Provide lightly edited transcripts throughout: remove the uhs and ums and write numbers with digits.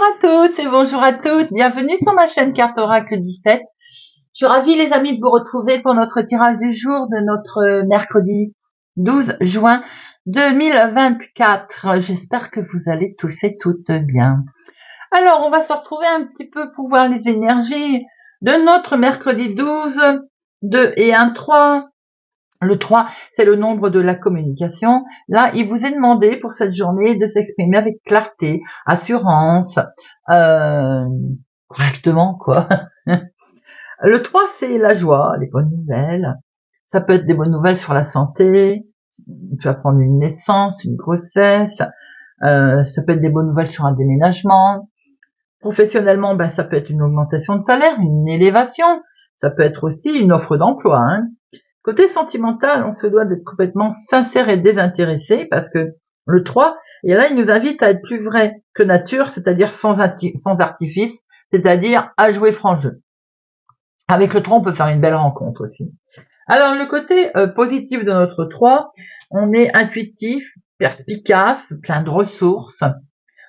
à tous et bonjour à toutes, bienvenue sur ma chaîne Carte Oracle 17. Je suis ravie les amis de vous retrouver pour notre tirage du jour de notre mercredi 12 juin 2024. J'espère que vous allez tous et toutes bien. Alors on va se retrouver un petit peu pour voir les énergies de notre mercredi 12, 2 et 1, 3. Le 3, c'est le nombre de la communication. Là, il vous est demandé pour cette journée de s'exprimer avec clarté, assurance, correctement, quoi. Le 3, c'est la joie, les bonnes nouvelles. Ça peut être des bonnes nouvelles sur la santé. Tu vas prendre une naissance, une grossesse. Ça peut être des bonnes nouvelles sur un déménagement. Professionnellement, ça peut être une augmentation de salaire, une élévation. Ça peut être aussi une offre d'emploi, hein. Côté sentimental, on se doit d'être complètement sincère et désintéressé parce que le 3, et là, il nous invite à être plus vrai que nature, c'est-à-dire sans artifice, c'est-à-dire à jouer franc jeu. Avec le 3, on peut faire une belle rencontre aussi. Alors, le côté positif de notre 3, on est intuitif, perspicace, plein de ressources.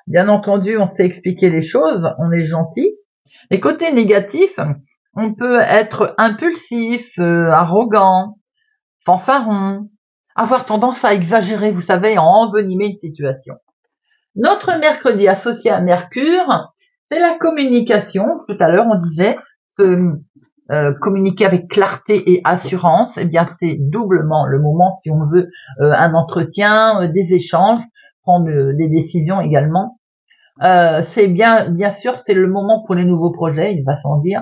Bien entendu, on sait expliquer les choses, on est gentil. Les côtés négatifs, on peut être impulsif, arrogant, fanfaron, avoir tendance à exagérer, vous savez, à envenimer une situation. Notre mercredi associé à Mercure, c'est la communication. Tout à l'heure, on disait que communiquer avec clarté et assurance, eh bien, c'est doublement le moment si on veut un entretien, des échanges, prendre des décisions également. C'est bien sûr, c'est le moment pour les nouveaux projets, il va sans dire.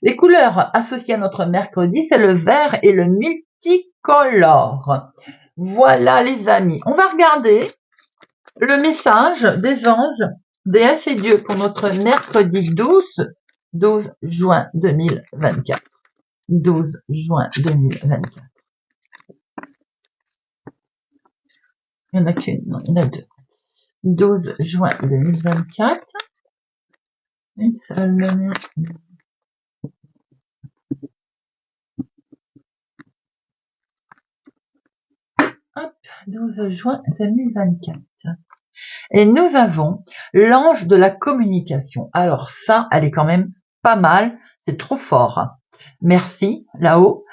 Les couleurs associées à notre mercredi, c'est le vert et le multicolore. Voilà les amis, on va regarder le message des anges, déesses et dieux pour notre mercredi 12 juin 2024. 12 juin 2024. Il n'y en a qu'une, non, il y en a deux. 12 juin 2024. Une seule. Hop, 12 juin 2024. Et nous avons l'ange de la communication. Alors ça, elle est quand même pas mal, c'est trop fort. Merci, là-haut.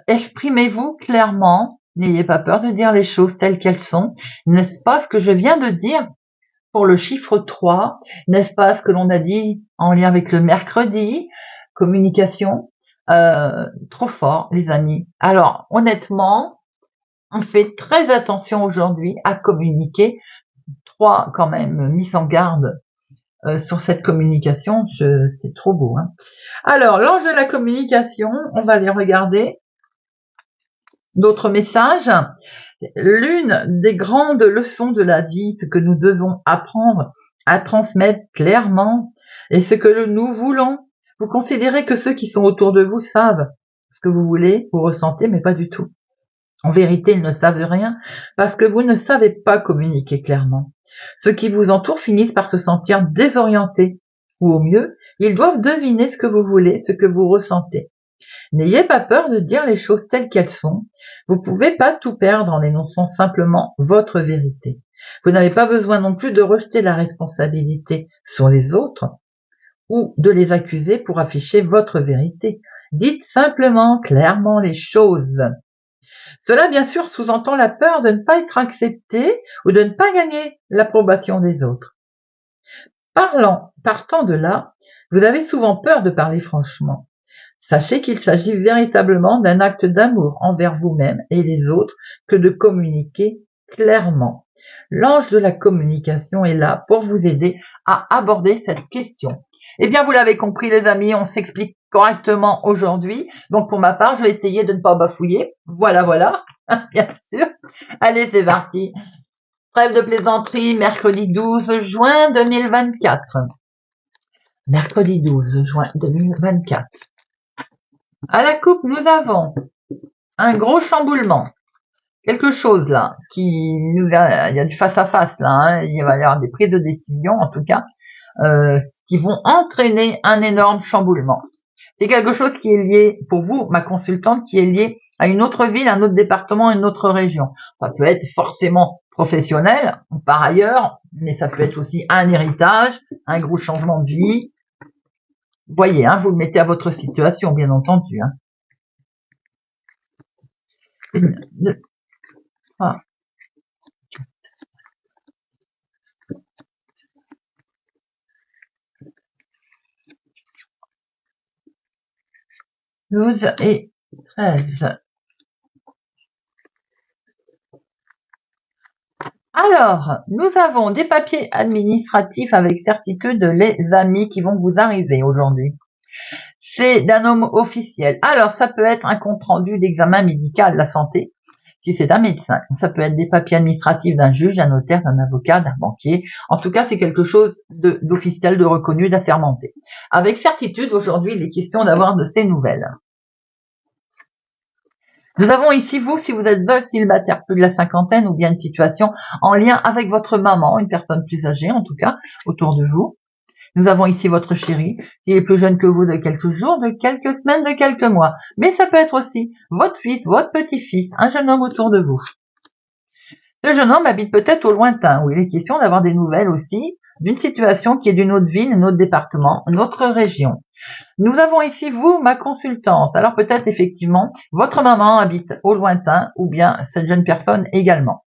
Exprimez-vous clairement, n'ayez pas peur de dire les choses telles qu'elles sont. N'est-ce pas ce que je viens de dire pour le chiffre 3? N'est-ce pas ce que l'on a dit en lien avec le mercredi? Communication, trop fort, les amis. Alors, honnêtement, on fait très attention aujourd'hui à communiquer. 3 quand même mis en garde sur cette communication, c'est trop beau, hein. Alors, l'ange de la communication, on va les regarder. D'autres messages. L'une des grandes leçons de la vie, ce que nous devons apprendre à transmettre clairement, et ce que nous voulons. Vous considérez que ceux qui sont autour de vous savent ce que vous voulez, vous ressentez, mais pas du tout. En vérité, ils ne savent rien parce que vous ne savez pas communiquer clairement. Ceux qui vous entourent finissent par se sentir désorientés, ou au mieux, ils doivent deviner ce que vous voulez, ce que vous ressentez. N'ayez pas peur de dire les choses telles qu'elles sont. Vous ne pouvez pas tout perdre en énonçant simplement votre vérité. Vous n'avez pas besoin non plus de rejeter la responsabilité sur les autres ou de les accuser pour afficher votre vérité. Dites simplement, clairement les choses. Cela, bien sûr, sous-entend la peur de ne pas être accepté ou de ne pas gagner l'approbation des autres. Partant de là, vous avez souvent peur de parler franchement. Sachez qu'il s'agit véritablement d'un acte d'amour envers vous-même et les autres que de communiquer clairement. L'ange de la communication est là pour vous aider à aborder cette question. Eh bien, vous l'avez compris, les amis, on s'explique correctement aujourd'hui. Donc, pour ma part, je vais essayer de ne pas bafouiller. Voilà, bien sûr. Allez, c'est parti. Trêve de plaisanterie, mercredi 12 juin 2024. Mercredi 12 juin 2024. À la coupe, nous avons un gros chamboulement. Quelque chose là, il y a du face à face là, hein, il va y avoir des prises de décision en tout cas, qui vont entraîner un énorme chamboulement. C'est quelque chose qui est lié, pour vous, ma consultante, qui est lié à une autre ville, un autre département, une autre région. Ça peut être forcément professionnel, par ailleurs, mais ça peut être aussi un héritage, un gros changement de vie. Vous voyez, hein, vous le mettez à votre situation, bien entendu. Hein. 1, 2, 3, 12 et 13. Alors, nous avons des papiers administratifs avec certitude, les amis qui vont vous arriver aujourd'hui. C'est d'un homme officiel. Alors, ça peut être un compte-rendu d'examen médical de la santé, si c'est d'un médecin. Ça peut être des papiers administratifs d'un juge, d'un notaire, d'un avocat, d'un banquier. En tout cas, c'est quelque chose d'officiel, de reconnu, d'assermenté. Avec certitude, aujourd'hui, il est question d'avoir de ces nouvelles. Nous avons ici, vous, si vous êtes veuve, célibataire, plus de la cinquantaine, ou bien une situation en lien avec votre maman, une personne plus âgée, en tout cas, autour de vous. Nous avons ici votre chéri, s'il est plus jeune que vous de quelques jours, de quelques semaines, de quelques mois. Mais ça peut être aussi votre fils, votre petit-fils, un jeune homme autour de vous. Ce jeune homme habite peut-être au lointain, où il est question d'avoir des nouvelles aussi d'une situation qui est d'une autre ville, un autre département, une autre région. Nous avons ici, vous, ma consultante. Alors peut-être effectivement, votre maman habite au lointain ou bien cette jeune personne également.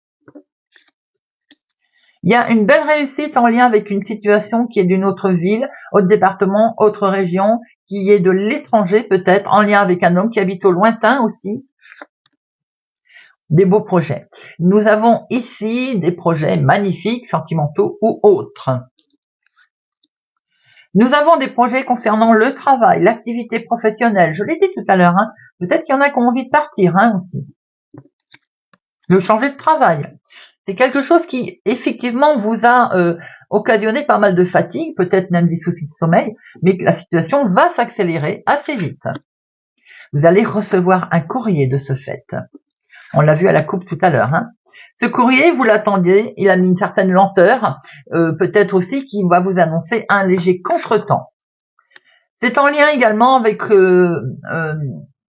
Il y a une belle réussite en lien avec une situation qui est d'une autre ville, autre département, autre région, qui est de l'étranger peut-être, en lien avec un homme qui habite au lointain aussi. Des beaux projets. Nous avons ici des projets magnifiques, sentimentaux ou autres. Nous avons des projets concernant le travail, l'activité professionnelle. Je l'ai dit tout à l'heure, hein. Peut-être qu'il y en a qui ont envie de partir aussi. De changer de travail. C'est quelque chose qui, effectivement, vous a occasionné pas mal de fatigue, peut-être même des soucis de sommeil, mais que la situation va s'accélérer assez vite. Vous allez recevoir un courrier de ce fait. On l'a vu à la coupe tout à l'heure. Hein. Ce courrier, vous l'attendiez, il a mis une certaine lenteur, peut-être aussi qu'il va vous annoncer un léger contretemps. C'est en lien également avec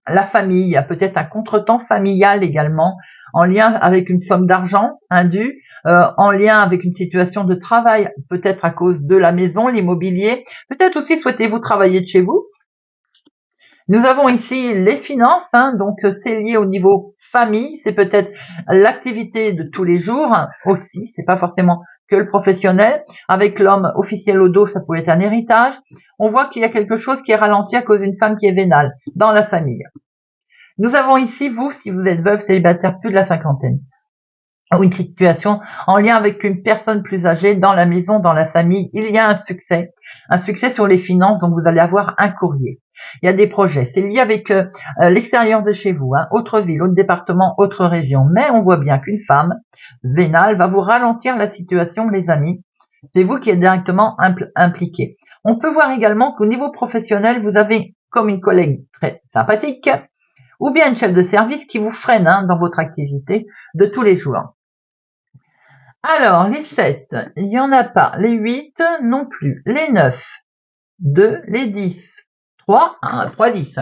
la famille, il y a peut-être un contretemps familial également, en lien avec une somme d'argent indue, en lien avec une situation de travail, peut-être à cause de la maison, l'immobilier, peut-être aussi souhaitez-vous travailler de chez vous. Nous avons ici les finances, hein, donc c'est lié au niveau famille, c'est peut-être l'activité de tous les jours aussi, c'est pas forcément que le professionnel. Avec l'homme officiel au dos, ça peut être un héritage. On voit qu'il y a quelque chose qui est ralenti à cause d'une femme qui est vénale dans la famille. Nous avons ici, vous, si vous êtes veuve, célibataire, plus de la cinquantaine, ou une situation en lien avec une personne plus âgée dans la maison, dans la famille, il y a un succès sur les finances, donc vous allez avoir un courrier. Il y a des projets, c'est lié avec l'extérieur de chez vous, hein, autre ville, autre département, autre région, mais on voit bien qu'une femme vénale va vous ralentir la situation, les amis. C'est vous qui êtes directement impliqué. On peut voir également qu'au niveau professionnel, vous avez comme une collègue très sympathique, ou bien une chef de service qui vous freine hein, dans votre activité de tous les jours. Alors, les 7, il n'y en a pas. Les 8, non plus. Les 9, 2, les 10, 3, 1, 3, 10.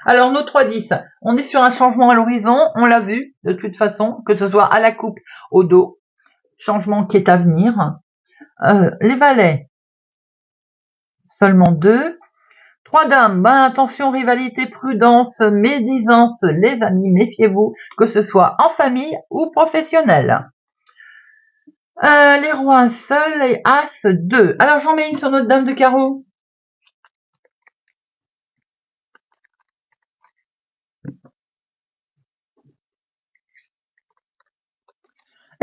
Alors, nos 3, 10, on est sur un changement à l'horizon, on l'a vu, de toute façon, que ce soit à la coupe, au dos, changement qui est à venir. Les valets, seulement 2. 3 dames, ben, attention, rivalité, prudence, médisance, les amis, méfiez-vous, que ce soit en famille ou professionnel. Les rois seuls et as 2. Alors j'en mets une sur notre dame de carreau.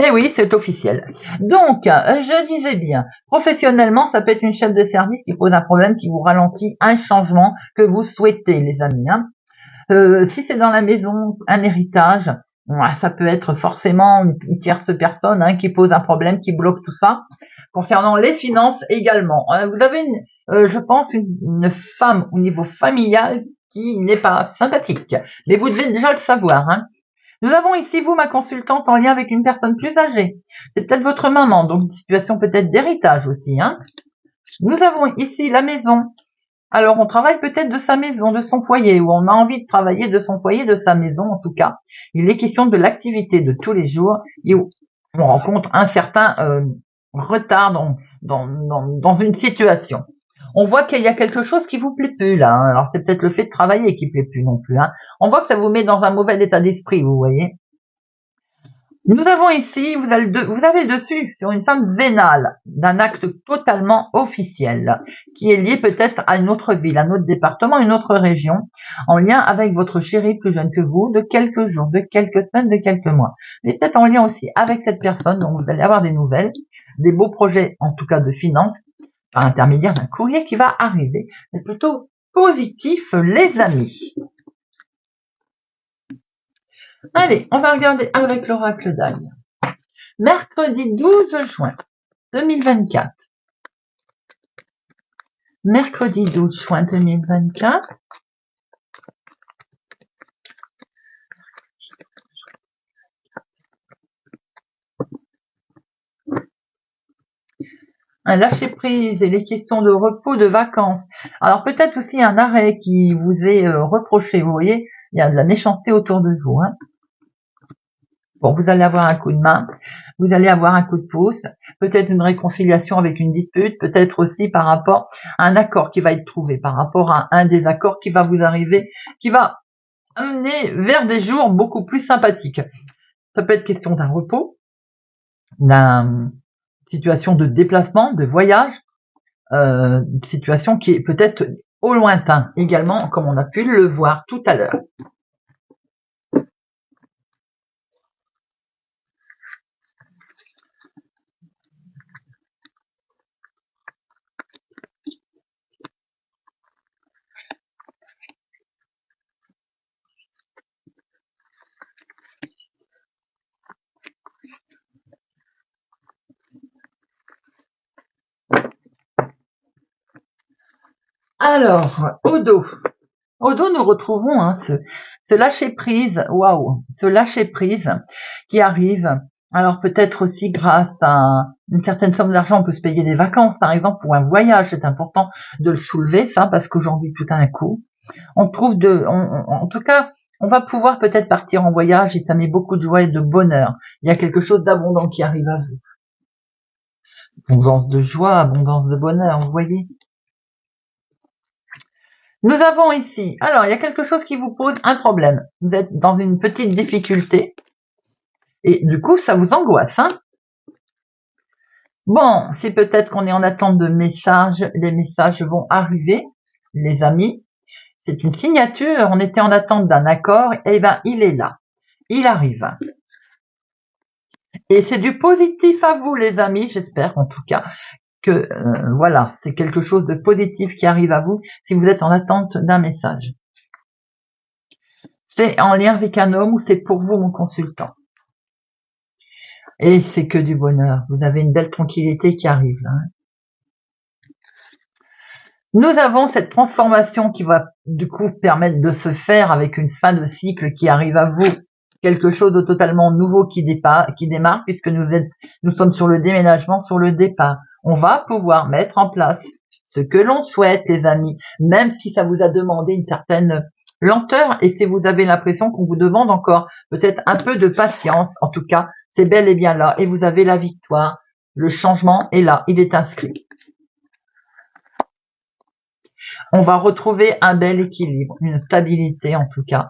Eh oui, c'est officiel. Donc, je disais bien, professionnellement, ça peut être une chef de service qui pose un problème, qui vous ralentit un changement que vous souhaitez, les amis. Hein. Si c'est dans la maison, un héritage, ça peut être forcément une tierce personne hein, qui pose un problème, qui bloque tout ça. Concernant les finances également, vous avez, je pense, une femme au niveau familial qui n'est pas sympathique. Mais vous devez déjà le savoir. Hein. Nous avons ici, vous, ma consultante, en lien avec une personne plus âgée. C'est peut-être votre maman, donc une situation peut-être d'héritage aussi. Hein. Nous avons ici la maison. Alors, on travaille peut-être de sa maison, de son foyer, ou on a envie de travailler de son foyer, de sa maison en tout cas. Il est question de l'activité de tous les jours on rencontre un certain retard dans une situation. On voit qu'il y a quelque chose qui vous plaît plus là. Hein. Alors c'est peut-être le fait de travailler qui plaît plus non plus. Hein. On voit que ça vous met dans un mauvais état d'esprit, vous voyez. Nous avons ici, vous avez le dessus sur une femme vénale d'un acte totalement officiel qui est lié peut-être à une autre ville, à un autre département, une autre région, en lien avec votre chéri plus jeune que vous, de quelques jours, de quelques semaines, de quelques mois. Mais peut-être en lien aussi avec cette personne dont vous allez avoir des nouvelles, des beaux projets, en tout cas de finances, par intermédiaire d'un courrier qui va arriver. C'est plutôt positif, les amis. Allez, on va regarder avec l'oracle d'Aïe. Mercredi 12 juin 2024. Mercredi 12 juin 2024. Un lâcher-prise et les questions de repos, de vacances. Alors peut-être aussi un arrêt qui vous est reproché. Vous voyez, il y a de la méchanceté autour de vous. Hein. Bon, vous allez avoir un coup de main, vous allez avoir un coup de pouce, peut-être une réconciliation avec une dispute, peut-être aussi par rapport à un accord qui va être trouvé, par rapport à un désaccord qui va vous arriver, qui va amener vers des jours beaucoup plus sympathiques. Ça peut être question d'un repos, d'une situation de déplacement, de voyage, situation qui est peut-être au lointain également, comme on a pu le voir tout à l'heure. Alors, au dos, nous retrouvons ce lâcher prise, waouh, ce lâcher prise qui arrive. Alors peut-être aussi grâce à une certaine somme d'argent, on peut se payer des vacances, par exemple, pour un voyage. C'est important de le soulever, ça, parce qu'aujourd'hui, tout d'un coup, on trouve en tout cas, on va pouvoir peut-être partir en voyage et ça met beaucoup de joie et de bonheur. Il y a quelque chose d'abondant qui arrive à vous. Abondance de joie, abondance de bonheur, vous voyez. Nous avons ici, alors il y a quelque chose qui vous pose un problème. Vous êtes dans une petite difficulté et du coup ça vous angoisse. Hein. Bon, c'est peut-être qu'on est en attente de messages, les messages vont arriver, les amis. C'est une signature, on était en attente d'un accord, et ben il est là, il arrive. Et c'est du positif à vous les amis, j'espère en tout cas que voilà, c'est quelque chose de positif qui arrive à vous si vous êtes en attente d'un message. C'est en lien avec un homme ou c'est pour vous mon consultant. Et c'est que du bonheur. Vous avez une belle tranquillité qui arrive. Là. Nous avons cette transformation qui va du coup permettre de se faire avec une fin de cycle qui arrive à vous. Quelque chose de totalement nouveau qui démarre puisque nous sommes sur le déménagement, sur le départ. On va pouvoir mettre en place ce que l'on souhaite, les amis, même si ça vous a demandé une certaine lenteur et si vous avez l'impression qu'on vous demande encore peut-être un peu de patience, en tout cas, c'est bel et bien là et vous avez la victoire. Le changement est là, il est inscrit. On va retrouver un bel équilibre, une stabilité en tout cas.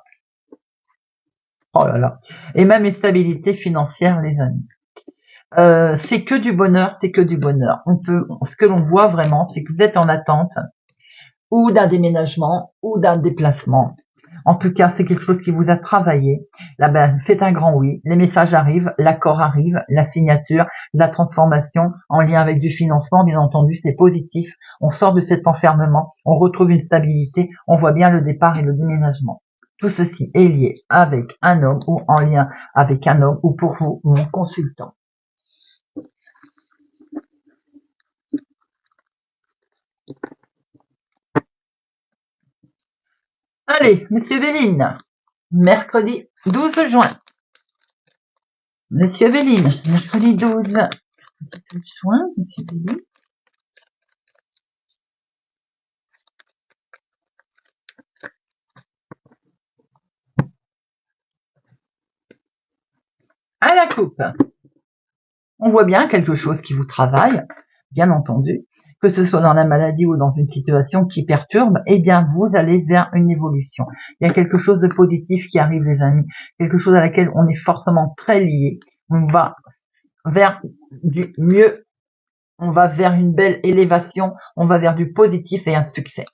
Oh là là. Et même une stabilité financière, les amis. C'est que du bonheur, c'est que du bonheur. Ce que l'on voit vraiment, c'est que vous êtes en attente ou d'un déménagement ou d'un déplacement. En tout cas, c'est quelque chose qui vous a travaillé. Là, ben, c'est un grand oui. Les messages arrivent, l'accord arrive, la signature, la transformation en lien avec du financement. Bien entendu, c'est positif. On sort de cet enfermement, on retrouve une stabilité. On voit bien le départ et le déménagement. Tout ceci est lié avec un homme ou en lien avec un homme ou pour vous, mon consultant. Allez, Monsieur Béline, mercredi 12 juin. Monsieur Béline, mercredi 12 juin, Monsieur Béline. À la coupe. On voit bien quelque chose qui vous travaille, bien entendu, que ce soit dans la maladie ou dans une situation qui perturbe, eh bien, vous allez vers une évolution. Il y a quelque chose de positif qui arrive, les amis, quelque chose à laquelle on est forcément très lié. On va vers du mieux, on va vers une belle élévation, on va vers du positif et un succès.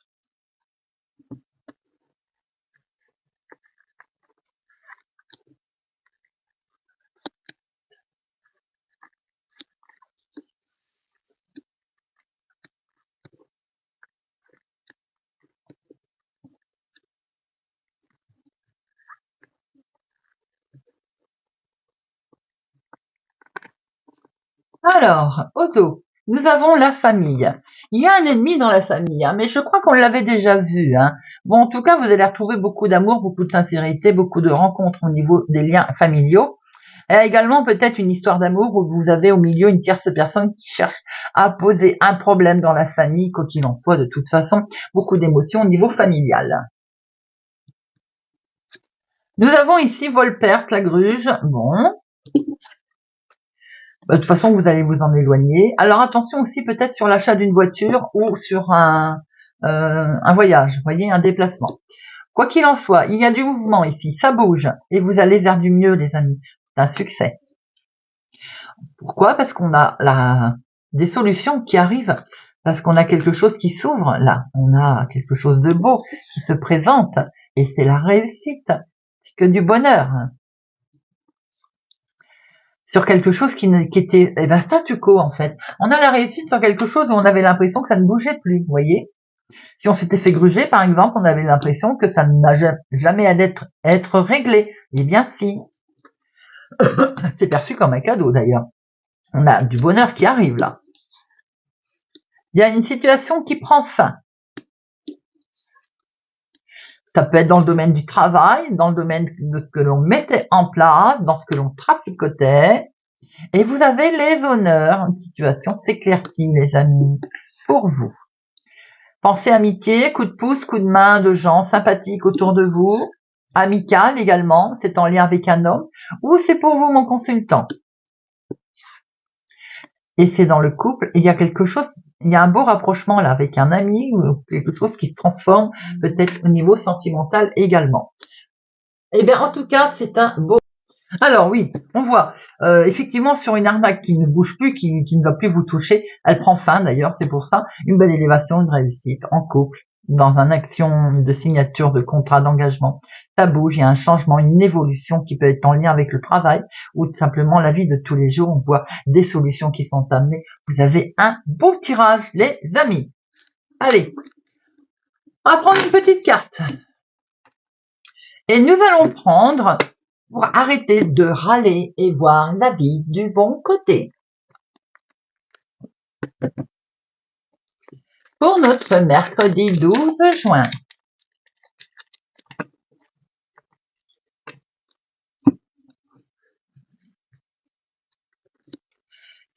Alors, Otto, nous avons la famille. Il y a un ennemi dans la famille, hein, mais je crois qu'on l'avait déjà vu. Hein. Bon, en tout cas, vous allez retrouver beaucoup d'amour, beaucoup de sincérité, beaucoup de rencontres au niveau des liens familiaux. Et également peut-être une histoire d'amour où vous avez au milieu une tierce personne qui cherche à poser un problème dans la famille, quoi qu'il en soit, de toute façon, beaucoup d'émotions au niveau familial. Nous avons ici Volperte, la gruge. Bon, de toute façon, vous allez vous en éloigner. Alors attention aussi peut-être sur l'achat d'une voiture ou sur un voyage, vous voyez, un déplacement. Quoi qu'il en soit, il y a du mouvement ici, ça bouge, et vous allez vers du mieux, les amis. C'est un succès. Pourquoi? Parce qu'on a des solutions qui arrivent, parce qu'on a quelque chose qui s'ouvre là, on a quelque chose de beau qui se présente, et c'est la réussite, c'est que du bonheur. Sur quelque chose qui était statu quo en fait. On a la réussite sur quelque chose où on avait l'impression que ça ne bougeait plus, vous voyez. Si on s'était fait gruger, par exemple, on avait l'impression que ça n'a jamais à être réglé. Eh bien si, c'est perçu comme un cadeau d'ailleurs. On a du bonheur qui arrive là. Il y a une situation qui prend fin. Ça peut être dans le domaine du travail, dans le domaine de ce que l'on mettait en place, dans ce que l'on traficotait. Et vous avez les honneurs. Une situation s'éclaircit, les amis, pour vous. Pensée amitié, coup de pouce, coup de main de gens sympathiques autour de vous. Amical également, c'est en lien avec un homme. Ou c'est pour vous, mon consultant. Et c'est dans le couple, il y a quelque chose, il y a un beau rapprochement là avec un ami ou quelque chose qui se transforme peut-être au niveau sentimental également. Eh bien, en tout cas, c'est un beau. Alors oui, on voit effectivement sur une arnaque qui ne bouge plus, qui ne va plus vous toucher, elle prend fin d'ailleurs, c'est pour ça, une belle élévation, une réussite en couple, dans une action de signature de contrat d'engagement. Ça bouge, il y a un changement, une évolution qui peut être en lien avec le travail ou tout simplement la vie de tous les jours. On voit des solutions qui sont amenées. Vous avez un beau tirage, les amis. Allez, on va prendre une petite carte. Et nous allons prendre pour arrêter de râler et voir la vie du bon côté. Pour notre mercredi 12 juin.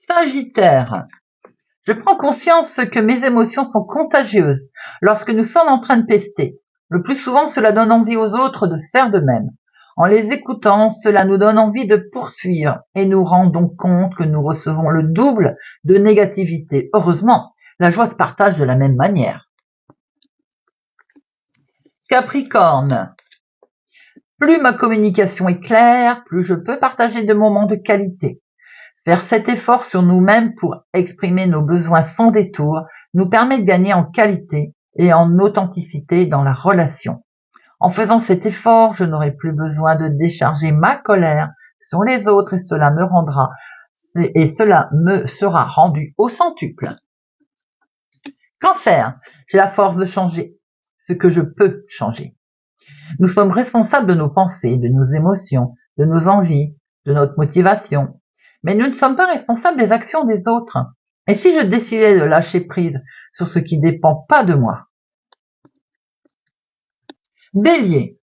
Sagittaire. Je prends conscience que mes émotions sont contagieuses lorsque nous sommes en train de pester. Le plus souvent, cela donne envie aux autres de faire de même. En les écoutant, cela nous donne envie de poursuivre et nous rend donc compte que nous recevons le double de négativité. Heureusement, la joie se partage de la même manière. Capricorne. Plus ma communication est claire, plus je peux partager de moments de qualité. Faire cet effort sur nous-mêmes pour exprimer nos besoins sans détour nous permet de gagner en qualité et en authenticité dans la relation. En faisant cet effort, je n'aurai plus besoin de décharger ma colère sur les autres et cela me sera rendu au centuple. Cancer, j'ai la force de changer ce que je peux changer. Nous sommes responsables de nos pensées, de nos émotions, de nos envies, de notre motivation. Mais nous ne sommes pas responsables des actions des autres. Et si je décidais de lâcher prise sur ce qui ne dépend pas de moi? Bélier.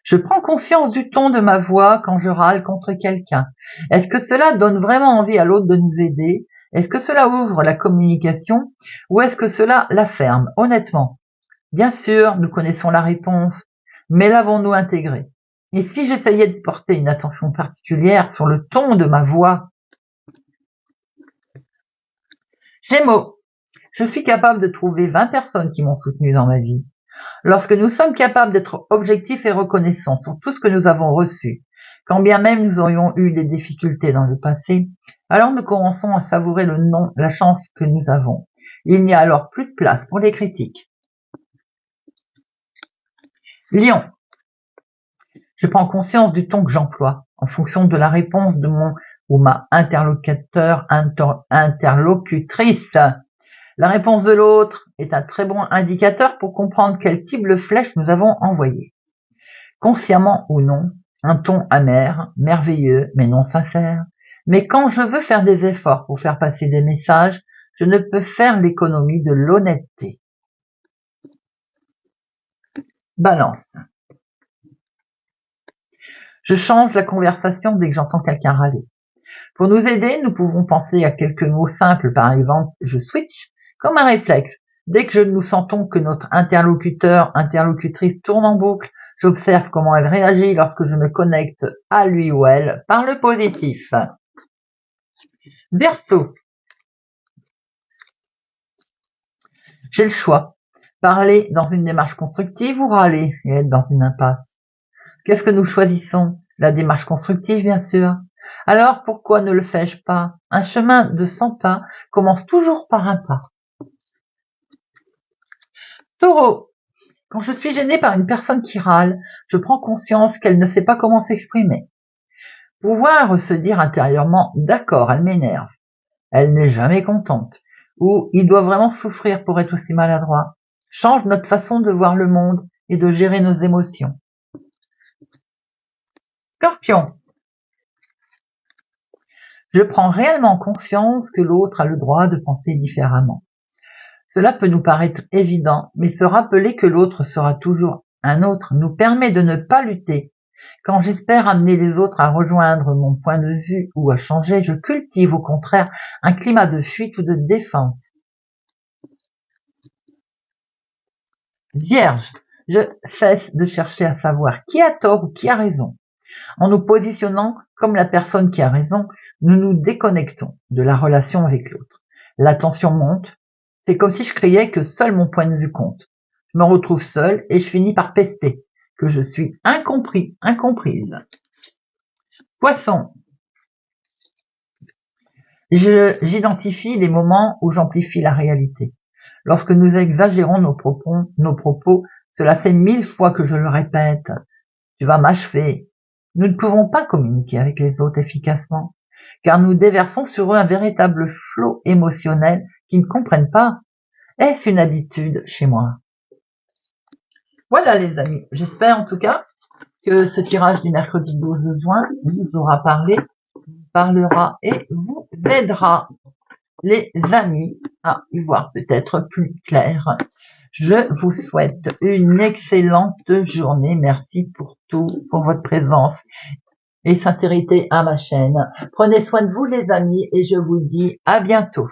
Je prends conscience du ton de ma voix quand je râle contre quelqu'un. Est-ce que cela donne vraiment envie à l'autre de nous aider? Est-ce que cela ouvre la communication? Ou est-ce que cela la ferme? Honnêtement, bien sûr, nous connaissons la réponse, mais l'avons-nous intégrée? Et si j'essayais de porter une attention particulière sur le ton de ma voix, Gémeaux, je suis capable de trouver 20 personnes qui m'ont soutenu dans ma vie. Lorsque nous sommes capables d'être objectifs et reconnaissants sur tout ce que nous avons reçu, quand bien même nous aurions eu des difficultés dans le passé, alors nous commençons à savourer la chance que nous avons. Il n'y a alors plus de place pour les critiques. Lion, je prends conscience du ton que j'emploie en fonction de la réponse de mon ou ma interlocutrice. La réponse de l'autre est un très bon indicateur pour comprendre quel type de flèche nous avons envoyé. Consciemment ou non, un ton amer, merveilleux, mais non sincère. Mais quand je veux faire des efforts pour faire passer des messages, je ne peux faire l'économie de l'honnêteté. Balance. Je change la conversation dès que j'entends quelqu'un râler. Pour nous aider, nous pouvons penser à quelques mots simples, par exemple « je switch », comme un réflexe. Dès que nous sentons que notre interlocutrice tourne en boucle, j'observe comment elle réagit lorsque je me connecte à lui ou elle par le positif. Verseau. J'ai le choix. Parler dans une démarche constructive ou râler et être dans une impasse. Qu'est-ce que nous choisissons? La démarche constructive, bien sûr. Alors pourquoi ne le fais-je pas? Un chemin de 100 pas commence toujours par un pas. Taureau. Quand je suis gêné par une personne qui râle, je prends conscience qu'elle ne sait pas comment s'exprimer. Pouvoir se dire intérieurement « d'accord, elle m'énerve, elle n'est jamais contente » ou « il doit vraiment souffrir pour être aussi maladroit » change notre façon de voir le monde et de gérer nos émotions. Scorpion. Je prends réellement conscience que l'autre a le droit de penser différemment. Cela peut nous paraître évident, mais se rappeler que l'autre sera toujours un autre nous permet de ne pas lutter. Quand j'espère amener les autres à rejoindre mon point de vue ou à changer, je cultive au contraire un climat de fuite ou de défense. Vierge, je cesse de chercher à savoir qui a tort ou qui a raison. En nous positionnant comme la personne qui a raison, nous nous déconnectons de la relation avec l'autre. La tension monte. C'est comme si je criais que seul mon point de vue compte. Je me retrouve seule et je finis par pester, que je suis incompris, incomprise. Poisson. J'identifie les moments où j'amplifie la réalité. Lorsque nous exagérons nos propos, cela fait 1000 fois que je le répète. Tu vas m'achever. Nous ne pouvons pas communiquer avec les autres efficacement, car nous déversons sur eux un véritable flot émotionnel qu'ils ne comprennent pas. Est-ce une habitude chez moi? Voilà les amis, j'espère en tout cas que ce tirage du mercredi 12 juin vous aura parlera et vous aidera les amis à y voir peut-être plus clair. Je vous souhaite une excellente journée. Merci pour tout, pour votre présence et sincérité à ma chaîne. Prenez soin de vous les amis et je vous dis à bientôt.